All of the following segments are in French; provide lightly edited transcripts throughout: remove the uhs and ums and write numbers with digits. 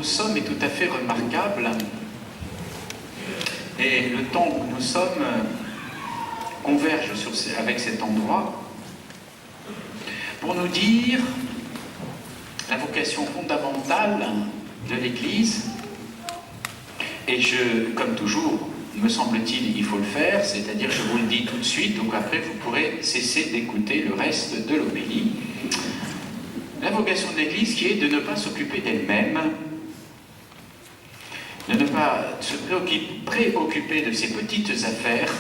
sommes est tout à fait remarquable. Et le temps où nous sommes converge avec cet endroit pour nous dire la vocation fondamentale de l'Église. Et comme toujours, me semble-t-il, il faut le faire, c'est-à-dire je vous le dis tout de suite, donc après vous pourrez cesser d'écouter le reste de l'homélie. La vocation de l'Église qui est de ne pas s'occuper d'elle-même, de ne pas se préoccuper de ses petites affaires,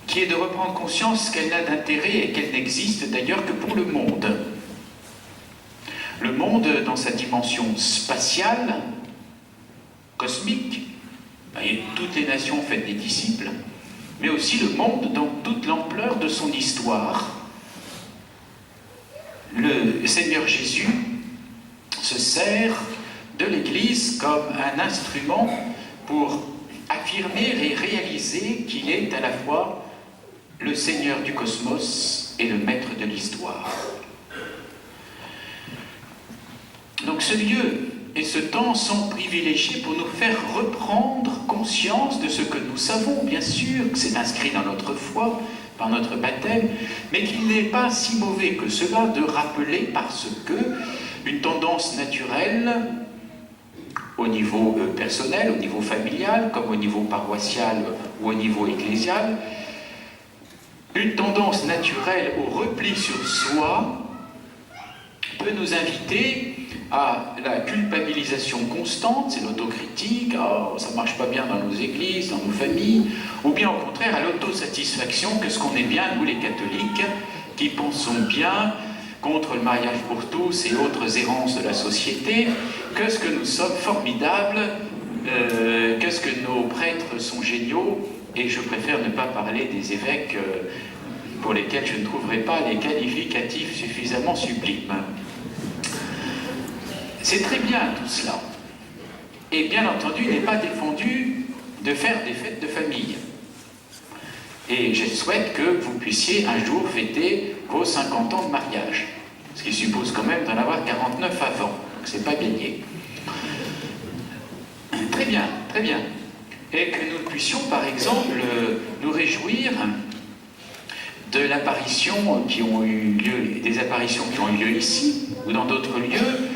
qui est de reprendre conscience qu'elle n'a d'intérêt et qu'elle n'existe d'ailleurs que pour le monde. Le monde dans sa dimension spatiale, cosmique, et toutes les nations ont fait des disciples, mais aussi le monde dans toute l'ampleur de son histoire. Le Seigneur Jésus se sert de l'Église comme un instrument pour affirmer et réaliser qu'il est à la fois le Seigneur du cosmos et le maître de l'histoire. Donc ce lieu et ce temps sont privilégiés pour nous faire reprendre conscience de ce que nous savons, bien sûr, que c'est inscrit dans notre foi, par notre baptême, mais qu'il n'est pas si mauvais que cela de rappeler parce que une tendance naturelle, au niveau personnel, au niveau familial, comme au niveau paroissial ou au niveau ecclésial, une tendance naturelle au repli sur soi peut nous inviter à la culpabilisation constante, c'est l'autocritique, oh, ça ne marche pas bien dans nos églises, dans nos familles, ou bien au contraire à l'autosatisfaction, qu'est-ce qu'on est bien, nous les catholiques, qui pensons bien contre le mariage pour tous et autres errances de la société, qu'est-ce que nous sommes formidables, qu'est-ce que nos prêtres sont géniaux, et je préfère ne pas parler des évêques pour lesquels je ne trouverai pas les qualificatifs suffisamment sublimes. C'est très bien tout cela. Et bien entendu, il n'est pas défendu de faire des fêtes de famille. Et je souhaite que vous puissiez un jour fêter vos 50 ans de mariage. Ce qui suppose quand même d'en avoir 49 avant. Donc c'est pas gagné. Très bien, très bien. Et que nous puissions par exemple nous réjouir de l'apparition qui ont eu lieu, des apparitions qui ont eu lieu ici ou dans d'autres lieux,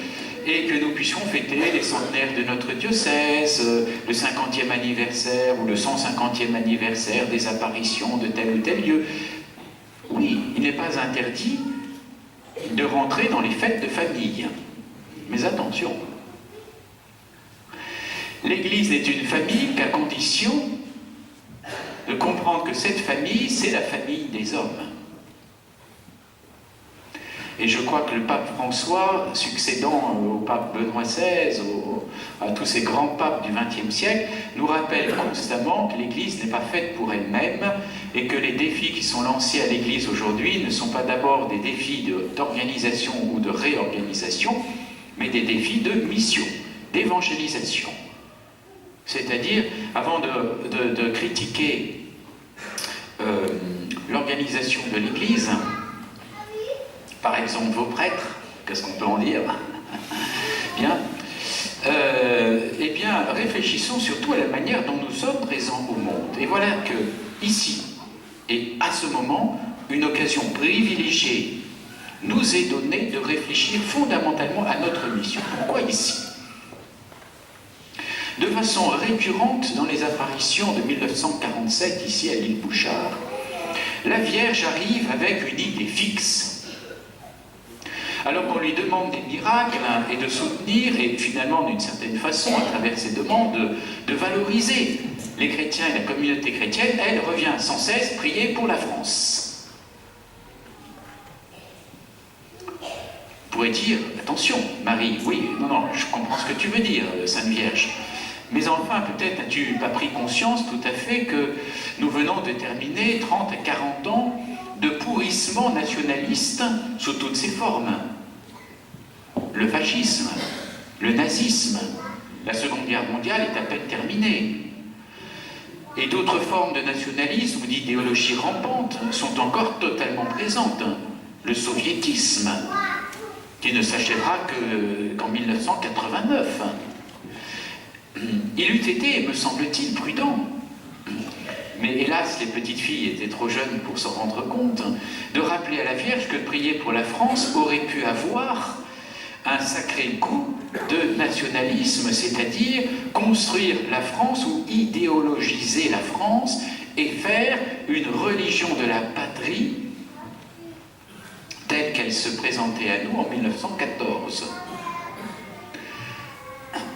et que nous puissions fêter les centenaires de notre diocèse, le 50e anniversaire ou le 150e anniversaire des apparitions de tel ou tel lieu. Oui, il n'est pas interdit de rentrer dans les fêtes de famille. Mais attention, l'Église est une famille qu'à condition de comprendre que cette famille, c'est la famille des hommes. Et je crois que le pape François, succédant au pape Benoît XVI, à tous ces grands papes du XXe siècle, nous rappelle constamment que l'Église n'est pas faite pour elle-même et que les défis qui sont lancés à l'Église aujourd'hui ne sont pas d'abord des défis d'organisation ou de réorganisation, mais des défis de mission, d'évangélisation. C'est-à-dire, avant de critiquer l'organisation de l'Église, par exemple vos prêtres, qu'est-ce qu'on peut en dire? Bien, eh bien, réfléchissons surtout à la manière dont nous sommes présents au monde. Et voilà que, ici, et à ce moment, une occasion privilégiée nous est donnée de réfléchir fondamentalement à notre mission. Pourquoi ici? De façon récurrente, dans les apparitions de 1947, ici à l'île Bouchard, la Vierge arrive avec une idée fixe. Alors qu'on lui demande des miracles et de soutenir, et finalement d'une certaine façon, à travers ces demandes, de valoriser les chrétiens et la communauté chrétienne, elle revient sans cesse prier pour la France. On pourrait dire, attention, Marie, oui, non, je comprends ce que tu veux dire, Sainte Vierge. Mais enfin, peut-être n'as-tu pas pris conscience tout à fait que nous venons de terminer 30 à 40 ans de pourrissement nationaliste sous toutes ses formes. Le fascisme, le nazisme, la Seconde Guerre mondiale est à peine terminée. Et d'autres formes de nationalisme ou d'idéologie rampante sont encore totalement présentes. Le soviétisme, qui ne s'achèvera qu'en 1989. Il eût été, me semble-t-il, prudent, mais hélas, les petites filles étaient trop jeunes pour s'en rendre compte, de rappeler à la Vierge que prier pour la France aurait pu avoir un sacré goût de nationalisme, c'est-à-dire construire la France ou idéologiser la France et faire une religion de la patrie telle qu'elle se présentait à nous en 1914.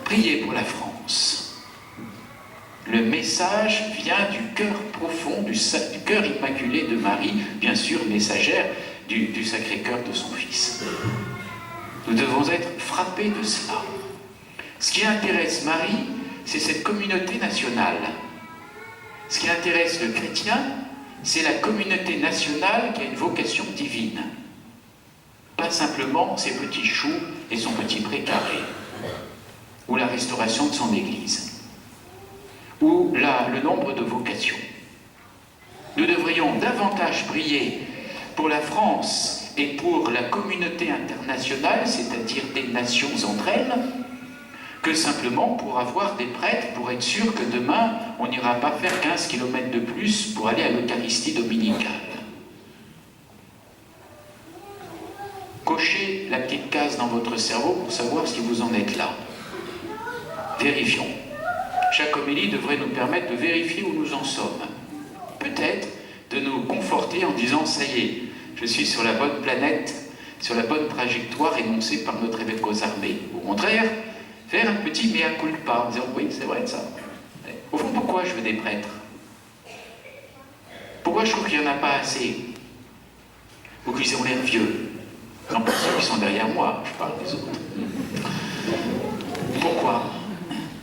Priez pour la France. Le message vient du cœur profond, du cœur immaculé de Marie, bien sûr messagère du Sacré-Cœur de son Fils. Nous devons être frappés de cela. Ce qui intéresse Marie, c'est cette communauté nationale. Ce qui intéresse le chrétien, c'est la communauté nationale qui a une vocation divine. Pas simplement ses petits choux et son petit précaré, ou la restauration de son église, ou le nombre de vocations. Nous devrions davantage prier pour la France et pour la communauté internationale, c'est-à-dire des nations entre elles, que simplement pour avoir des prêtres, pour être sûr que demain, on n'ira pas faire 15 km de plus pour aller à l'Eucharistie dominicale. Cochez la petite case dans votre cerveau pour savoir si vous en êtes là. Vérifions. Chaque homélie devrait nous permettre de vérifier où nous en sommes. Peut-être de nous conforter en disant « ça y est, je suis sur la bonne planète, sur la bonne trajectoire énoncée par notre évêque aux armées. » Au contraire, faire un petit mea culpa, en disant « oui, c'est vrai ça. » Au fond, pourquoi je veux des prêtres? Pourquoi je trouve qu'il n'y en a pas assez? Ou qu'ils ont l'air vieux? Non, pas ceux qui sont derrière moi, je parle des autres. Pourquoi?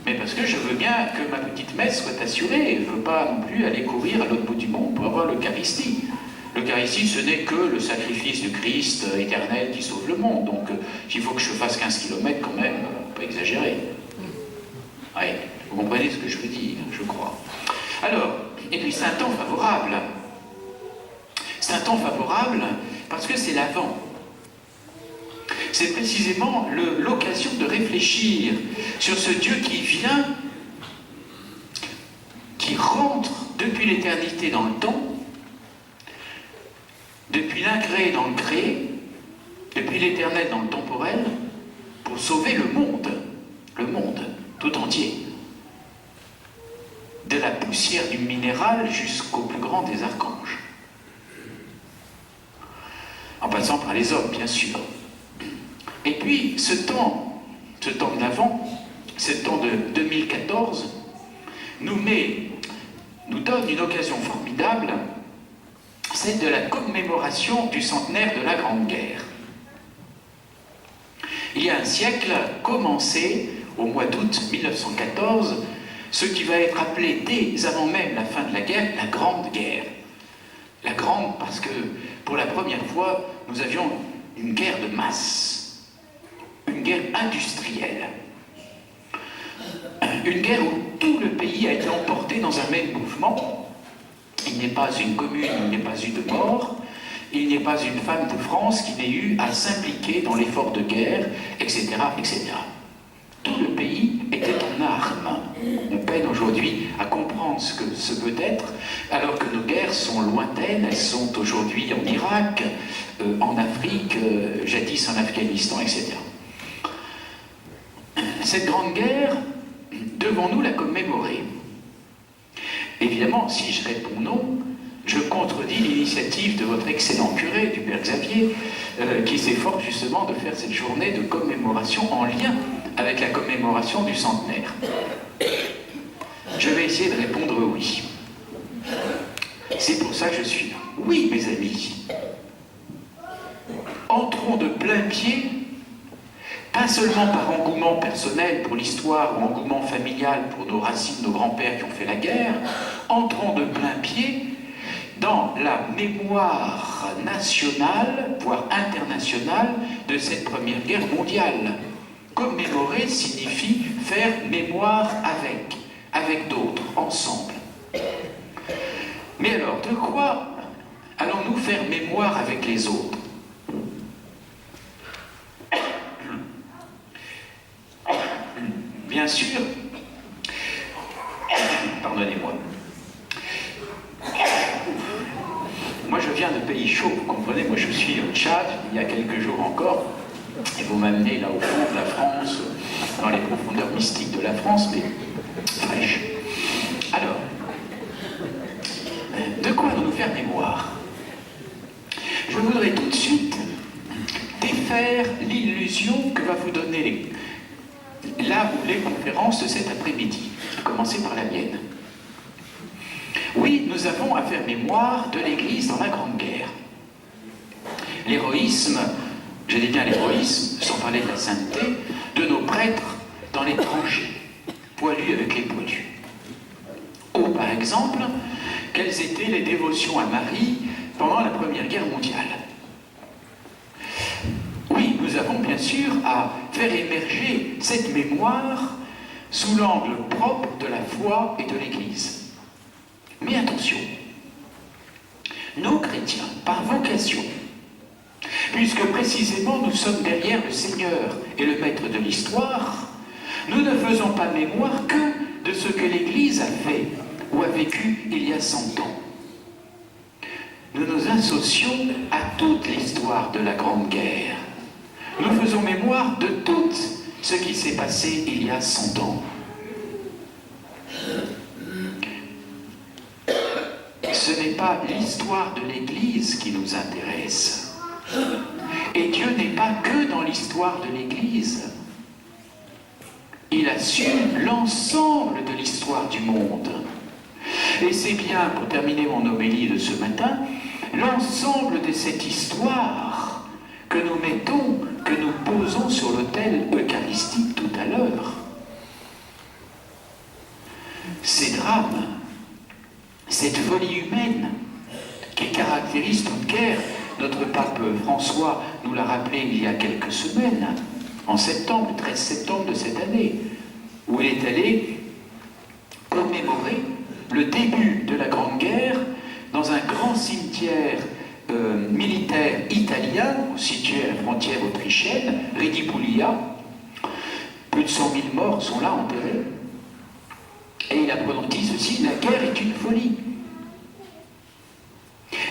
Mais parce que je veux bien que ma petite messe soit assurée. Je ne veux pas non plus aller courir à l'autre bout du monde pour avoir l'Eucharistie. L'Eucharistie, ce n'est que le sacrifice du Christ éternel qui sauve le monde. Donc, il faut que je fasse 15 km quand même, pas exagérer. Oui, vous comprenez ce que je veux dire, je crois. Alors, et puis c'est un temps favorable. C'est un temps favorable parce que c'est l'Avent. C'est précisément l'occasion de réfléchir sur ce Dieu qui vient, qui rentre depuis l'éternité dans le temps, depuis l'incréé dans le créé, depuis l'éternel dans le temporel, pour sauver le monde tout entier. De la poussière du minéral jusqu'au plus grand des archanges. En passant par les hommes, bien sûr. Et puis, ce temps de l'Avent, ce temps de 2014, nous donne une occasion formidable, celle de la commémoration du centenaire de la Grande Guerre. Il y a un siècle, commencé au mois d'août 1914, ce qui va être appelé dès avant même la fin de la guerre, la Grande Guerre. La Grande parce que, pour la première fois, nous avions une guerre de masse. Une guerre industrielle. Une guerre où tout le pays a été emporté dans un même mouvement. Il n'est pas une commune, il n'est pas eu de mort, il n'est pas une femme de France qui n'ait eu à s'impliquer dans l'effort de guerre, etc., etc. Tout le pays était en armes. On peine aujourd'hui à comprendre ce que ce peut être, alors que nos guerres sont lointaines, elles sont aujourd'hui en Irak, en Afrique, jadis en Afghanistan, etc. Cette grande guerre, devons-nous la commémorer? Évidemment, si je réponds non, je contredis l'initiative de votre excellent curé, du Père Xavier, qui s'efforce justement de faire cette journée de commémoration en lien avec la commémoration du centenaire. Je vais essayer de répondre oui. C'est pour ça que je suis là. Oui, mes amis. Entrons de plein pied, pas seulement par engouement personnel pour l'histoire ou engouement familial pour nos racines, nos grands-pères qui ont fait la guerre, entrons de plein pied dans la mémoire nationale, voire internationale, de cette première guerre mondiale. Commémorer signifie faire mémoire avec d'autres, ensemble. Mais alors, de quoi allons-nous faire mémoire avec les autres? bien sûr, pardonnez-moi, moi je viens de pays chauds, vous comprenez, moi je suis au Tchad, il y a quelques jours encore, et vous m'amenez là au fond de la France, dans les profondeurs mystiques de la France, mais fraîche. Alors, de quoi nous faire mémoire? Je voudrais tout de suite défaire l'illusion que va vous donner là où les conférences de cet après-midi, à commencer par la mienne. Oui, nous avons à faire mémoire de l'Église dans la Grande Guerre. L'héroïsme, je dis bien l'héroïsme, sans parler de la sainteté, de nos prêtres dans les tranchées, poilus avec les poilus. Ou par exemple, quelles étaient les dévotions à Marie pendant la Première Guerre mondiale. Oui, nous avons bien sûr à faire émerger cette mémoire sous l'angle propre de la foi et de l'Église. Mais attention, nous chrétiens, par vocation, puisque précisément nous sommes derrière le Seigneur et le Maître de l'histoire, nous ne faisons pas mémoire que de ce que l'Église a fait ou a vécu il y a 100 ans. Nous nous associons à toute l'histoire de la Grande Guerre. Nous faisons mémoire de tout ce qui s'est passé il y a 100 ans. Ce n'est pas l'histoire de l'Église qui nous intéresse. Et Dieu n'est pas que dans l'histoire de l'Église. Il assume l'ensemble de l'histoire du monde. Et c'est bien, pour terminer mon homélie de ce matin, l'ensemble de cette histoire que nous mettons, que nous posons sur l'autel eucharistique tout à l'heure. Ces drames, cette folie humaine qui caractérise toute guerre, notre pape François nous l'a rappelé il y a quelques semaines, en septembre, le 13 septembre de cette année, où il est allé commémorer le début de la Grande Guerre dans un grand cimetière militaire italien, situé à la frontière autrichienne, Ridipulia. Plus de 100 000 morts sont là enterrés. Et il a prononcé ceci: la guerre est une folie.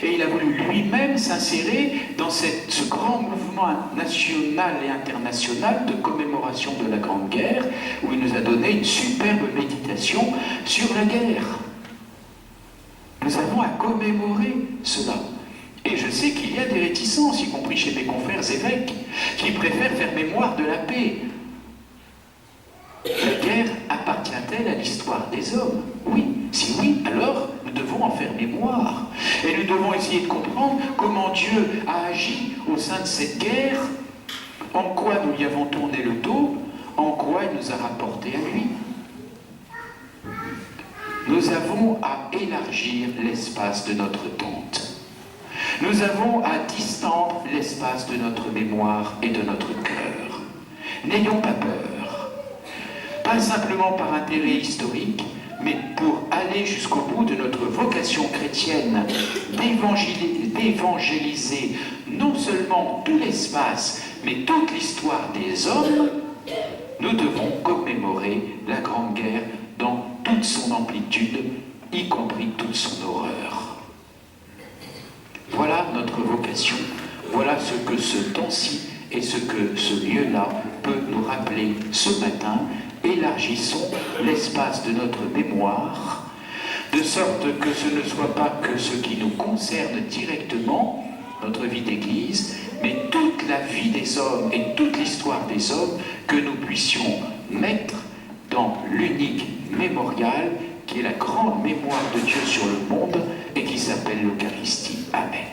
Et il a voulu lui-même s'insérer dans ce grand mouvement national et international de commémoration de la Grande Guerre, où il nous a donné une superbe méditation sur la guerre. Nous avons à commémorer cela. Et je sais qu'il y a des réticences, y compris chez mes confrères évêques, qui préfèrent faire mémoire de la paix. La guerre appartient-elle à l'histoire des hommes? Oui. Si oui, alors nous devons en faire mémoire. Et nous devons essayer de comprendre comment Dieu a agi au sein de cette guerre, en quoi nous lui avons tourné le dos, en quoi il nous a rapporté à lui. Nous avons à élargir l'espace de notre tente. Nous avons à distendre l'espace de notre mémoire et de notre cœur. N'ayons pas peur. Pas simplement par intérêt historique, mais pour aller jusqu'au bout de notre vocation chrétienne d'évangéliser non seulement tout l'espace, mais toute l'histoire des hommes, nous devons commémorer la Grande Guerre dans toute son amplitude, y compris toute son horreur. Voilà notre vocation, voilà ce que ce temps-ci et ce que ce lieu-là peut nous rappeler ce matin. Élargissons l'espace de notre mémoire, de sorte que ce ne soit pas que ce qui nous concerne directement, notre vie d'Église, mais toute la vie des hommes et toute l'histoire des hommes que nous puissions mettre dans l'unique mémorial qui est la grande mémoire de Dieu sur le monde et qui s'appelle l'Eucharistie. Amen.